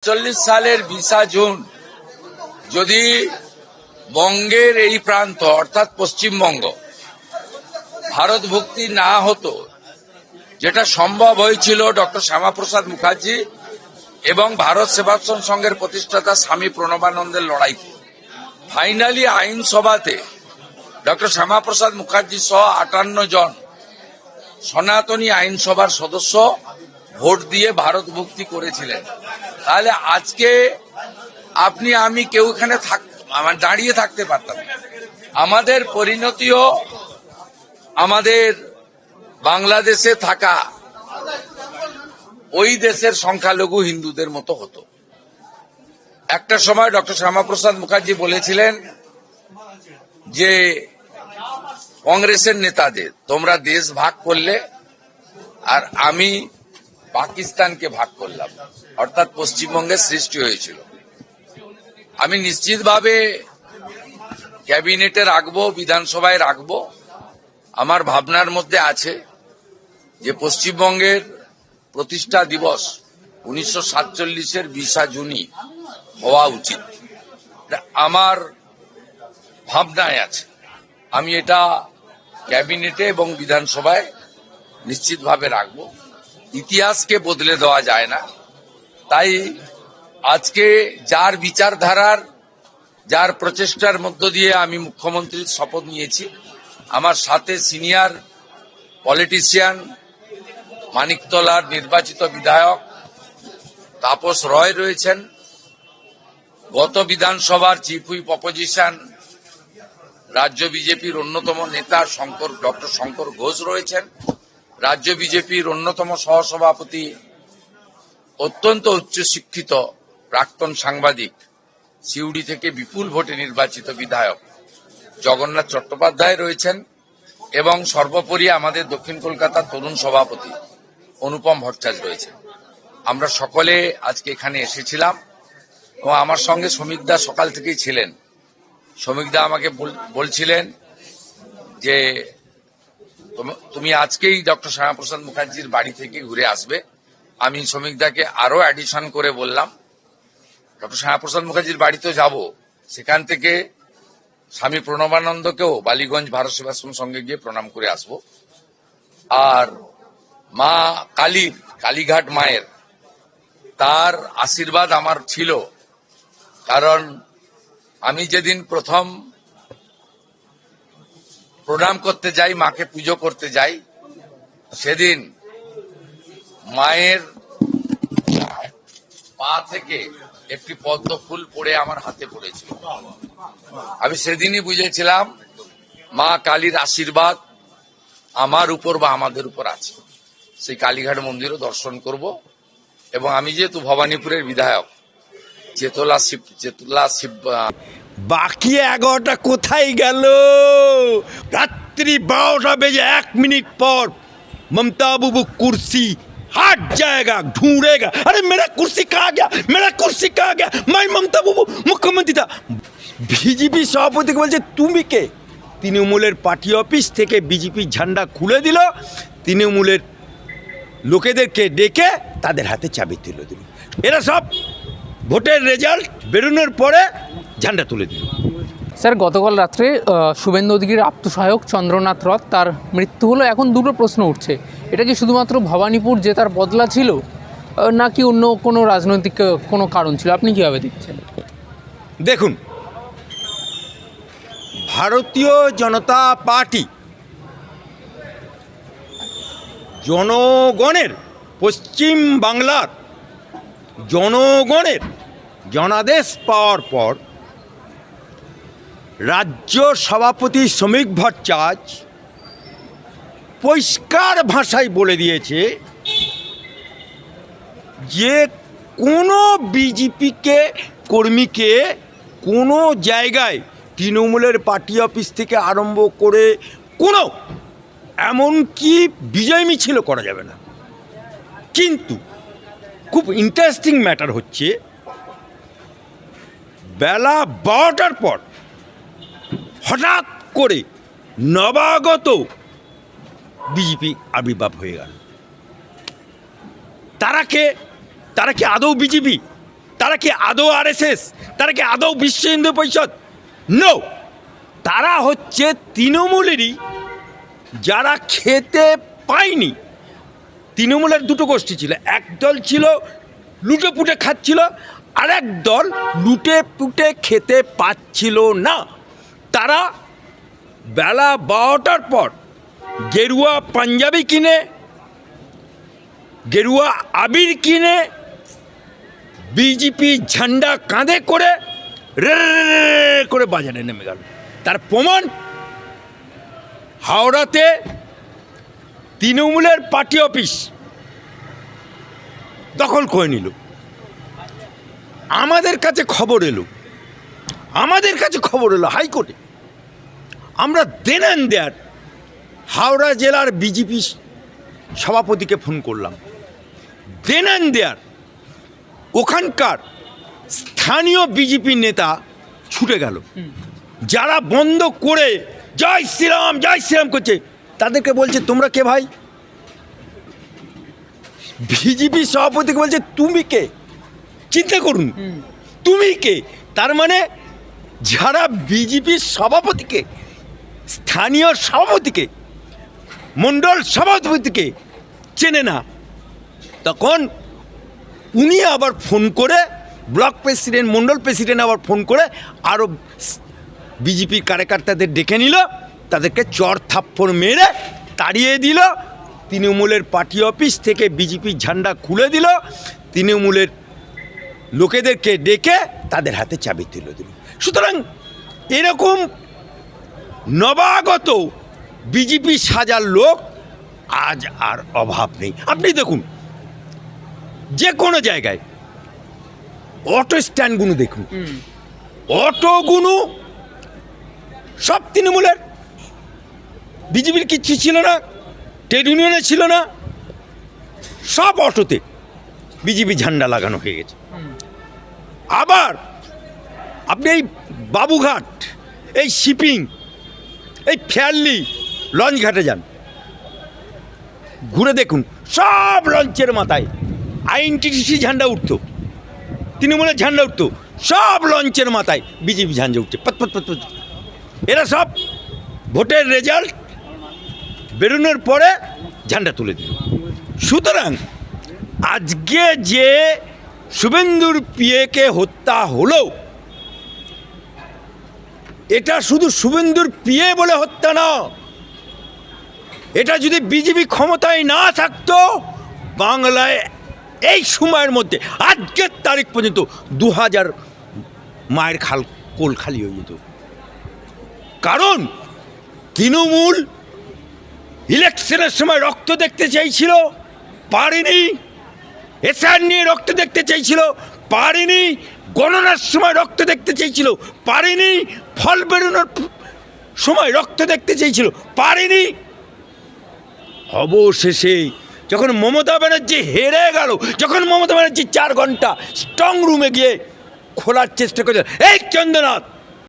সালের 20 জুন যদি বঙ্গের এই প্রান্ত অর্থাৎ পশ্চিমবঙ্গ ভারতভুক্তি না হতো, যেটা সম্ভব হয়েছিল ডক্টর শ্যামাপ্রসাদ মুখার্জি এবং ভারত সেবাশ্রম সংঘের প্রতিষ্ঠাতা স্বামী প্রণবানন্দের লড়াইতে। ফাইনালি আইনসভাতে ডক্টর শ্যামাপ্রসাদ মুখার্জি সহ 58 জন সনাতনী আইনসভার সদস্য ভোট দিয়ে ভারতভুক্তি করেছিলেন। তাহলে আজকে আপনি আমি কেউ এখানে দাঁড়িয়ে থাকতে পারতাম। আমাদের পরিণতিও আমাদের বাংলাদেশে থাকা ওই দেশের সংখ্যালঘু হিন্দুদের মতো হতো। একটা সময় ডক্টর শ্যামাপ্রসাদ মুখার্জি বলেছিলেন যে কংগ্রেসের নেতাদের, তোমরা দেশ ভাগ করলে আর আমি পাকিস্তানকে ভাগ করলাম, অর্থাৎ পশ্চিমবঙ্গের সৃষ্টি হয়েছিল। আমি নিশ্চিতভাবে ক্যাবিনেটে রাখবো, বিধানসভায় রাখবো। আমার ভাবনার মধ্যে আছে যে পশ্চিমবঙ্গের প্রতিষ্ঠা দিবস 1947-এর 20 জুনই হওয়া উচিত। আমার ভাবনায় আছে, আমি এটা ক্যাবিনেটে এবং বিধানসভায় নিশ্চিতভাবে রাখবো। ইতিহাসকে বদলে দেওয়া যায় না। তাই আজকে যার বিচারধারার, যার প্রচেষ্টার মধ্য দিয়ে আমি মুখ্যমন্ত্রীর শপথ নিয়েছি, আমার সাথে সিনিয়র পলিটিশিয়ান মানিকতলার নির্বাচিত বিধায়ক তাপস রয় রয়েছেন, গত বিধানসভার চিফ হুইপ অপোজিশন রাজ্য বিজেপির অন্যতম নেতা ডক্টর শঙ্কর ঘোষ রয়েছেন, রাজ্য বিজেপির অন্যতম সহসভাপতি অত্যন্ত উচ্চশিক্ষিত প্রাক্তন সাংবাদিক সিউড়ি থেকে বিপুল ভোটে নির্বাচিত বিধায়ক জগন্নাথ চট্টোপাধ্যায় রয়েছেন এবং সর্বোপরি আমাদের দক্ষিণ কলকাতার তরুণ সভাপতি অনুপম ভট্টাচার্য রয়েছেন। আমরা সকলে আজকে এখানে এসেছিলাম এবং আমার সঙ্গে শ্রমিকদা সকাল থেকেই ছিলেন। শ্রমিকদা আমাকে বলছিলেন যে তুমি আজকেই ডক্টর শ্যামাপ্রসাদ মুখার্জির বাড়ি থেকে ঘুরে আসবে। আমি শ্রমিকদাকে আরো অ্যাডিশন করে বললাম ডক্টর শ্যামাপ্রসাদ মুখার্জির বাড়িতে যাব, সেখান থেকে স্বামী প্রণবানন্দকেও বালিগঞ্জ ভারত সেবাশ্রম সঙ্গে গিয়ে প্রণাম করে আসব। আর মা কালীঘাট মায়ের তার আশীর্বাদ আমার ছিল, কারণ আমি যেদিন প্রথম প্রণাম করতে যাই, মাকে পুজো করতে যাই, সেদিন মায়ের পা থেকে একটি পদ্ম ফুল পড়ে আমার হাতে পড়েছিল। আমি সেদিনই বুঝেছিলাম মা কালীর আশীর্বাদ আমার উপর বা আমাদের উপর আছে। সেই কালীঘাট মন্দিরও দর্শন করব এবং আমি যেহেতু ভবানীপুরের বিধায়ক, চেতলা শিব বাকি 11টা কোথায় গেল? রাত্রি 12টা বেজে 1 মিনিট পর ममता बाबू कुर्सी हट जाएगा, ढूंढेगा। अरे मेरा कुर्सी कहाँ गया, मेरा कुर्सी कहाँ गया? मैं ममता बाबू मुख्यमंत्री था। বিজেপি সভাপতিকে বলছে তুমি কে? তৃণমূলের পার্টি অফিস থেকে বিজেপি ঝান্ডা খুলে দিল, তৃণমূলের লোকেদেরকে ডেকে তাদের হাতে চাবি তুলে দিল। এরা সব ভোটের রেজাল্ট বেরোনোর পরে ঝান্ডা তুলে দিল। স্যার, গতকাল রাত্রে শুভেন্দু অধিকারীর আপ্তসহায়ক চন্দ্রনাথ রথ তার মৃত্যু হলো। এখন দুটো প্রশ্ন উঠছে, এটা কি শুধুমাত্র ভবানীপুর জেতার বদলা ছিল নাকি অন্য কোনো রাজনৈতিক কোনো কারণ ছিল? আপনি কীভাবে দেখছেন? দেখুন, ভারতীয় জনতা পার্টি জনগণের, পশ্চিম বাংলার জনগণের জনাদেশ পাওয়ার পর রাজ্য সভাপতি শ্রমিক ভট্টাচার্য পরিষ্কার ভাষায় বলে দিয়েছে যে কোনো বিজেপিকে কর্মীকে কোনো জায়গায় তৃণমূলের পার্টি অফিস থেকে আরম্ভ করে কোনো এমনকি বিজয় মিছিল করা যাবে না। কিন্তু খুব ইন্টারেস্টিং ম্যাটার হচ্ছে, বেলা 12টার পর হঠাৎ করে নবাগত বিজেপি আবির্ভাব হয়ে গেল। তারা কি আদৌ বিজেপি? তারা কি আদৌ আরএসএস? তারা কি আদৌ বিশ্ব হিন্দু পরিষদ? নো, তারা হচ্ছে তৃণমূলেরই, যারা খেতে পায়নি। তৃণমূলের দুটো গোষ্ঠী ছিল, এক দল ছিল লুটে পুটে খাচ্ছিল, আর এক দল লুটে পুটে খেতে পাচ্ছিল না। তারা বেলা 12টার পর গেরুয়া পাঞ্জাবি কিনে, গেরুয়া আবির কিনে, বিজেপি ঝান্ডা কাঁধে করে রে করে বাজারে নেমে গেল। তার প্রমাণ হাওড়াতে তৃণমূলের পার্টি অফিস দখল করে নিল। আমাদের কাছে খবর এলো হাইকোর্টে। আমরা দেন দেয়ার হাওড়া জেলার বিজেপি সভাপতিকে ফোন করলাম। দেন দেয়ার ওখানকার স্থানীয় বিজেপি নেতা ছুটে গেল। যারা বন্ধ করে জয় শ্রীরাম করছে, তাদেরকে বলছে তোমরা কে ভাই? বিজেপি সভাপতিকে বলছে তুমি কে? চিন্তা করুন, তুমি কে? তার মানে যারা বিজেপির সভাপতিকে, স্থানীয় সভাপতিকে, মণ্ডল সভাপতিকে চেনে না, তখন উনি আবার ফোন করে ব্লক প্রেসিডেন্ট, মণ্ডল প্রেসিডেন্ট আবার ফোন করে আরও বিজেপির কার্যকর্তাদের ডেকে নিল, তাদেরকে চর থাপ্পড় মেরে তাড়িয়ে দিল। তৃণমূলের পার্টি অফিস থেকে বিজেপির ঝান্ডা খুলে দিল, তৃণমূলের লোকেদেরকে ডেকে তাদের হাতে চাবি তুলে দিল। সুতরাং এরকম নবাগত বিজেপি সাজার লোক আজ আর অভাব নেই। আপনি দেখুন, যে কোনো জায়গায় অটো স্ট্যান্ডগুলো দেখুন, অটোগুলো সব তৃণমূলের। বিজেপির কিচ্ছু ছিল না, ট্রেড ইউনিয়নে ছিল না, সব অটোতে বিজেপি ঝান্ডা লাগানো হয়ে গেছে। আবার আপনি এই বাবুঘাট, এই শিপিং, এই ফেয়ারলি লঞ্চ ঘাটে যান, ঘুরে দেখুন, সব লঞ্চের মাথায় আইএনটিটিসি ঝান্ডা উঠতো, তৃণমূলের ঝান্ডা উঠতো, সব লঞ্চের মাথায় বিজেপি ঝান্ডা উঠছে পত পত পত পত। এরা সব ভোটের রেজাল্ট বেরোনোর পরে ঝান্ডা তুলে দিল। সুতরাং আজকে যে শুভেন্দুর পিএকে হত্যা হলো, এটা শুধু শুভেন্দুর পিএ বলে হত্যা না, এটা যদি বিজেপি ক্ষমতায় না থাকতো, বাংলায় এই সময়ের মধ্যে আজকের তারিখ পর্যন্ত 2000 মায়ের কোল খালি হয়ে যেত। কারণ তৃণমূল ইলেকশনের সময় রক্ত দেখতে চাইছিল, পারেনি। এসআর নিয়ে রক্ত দেখতে চাইছিল, পারেনি। গণনার সময় রক্ত দেখতে চাইছিল, পারেনি। ফল বেরোনোর সময় রক্ত দেখতে চেয়েছিল, পারেনি। অবশেষে যখন মমতা ব্যানার্জি হেরে গেল, যখন মমতা ব্যানার্জি 4 ঘন্টা স্ট্রং রুমে গিয়ে খোলার চেষ্টা করেছে, এই চন্দ্রনাথ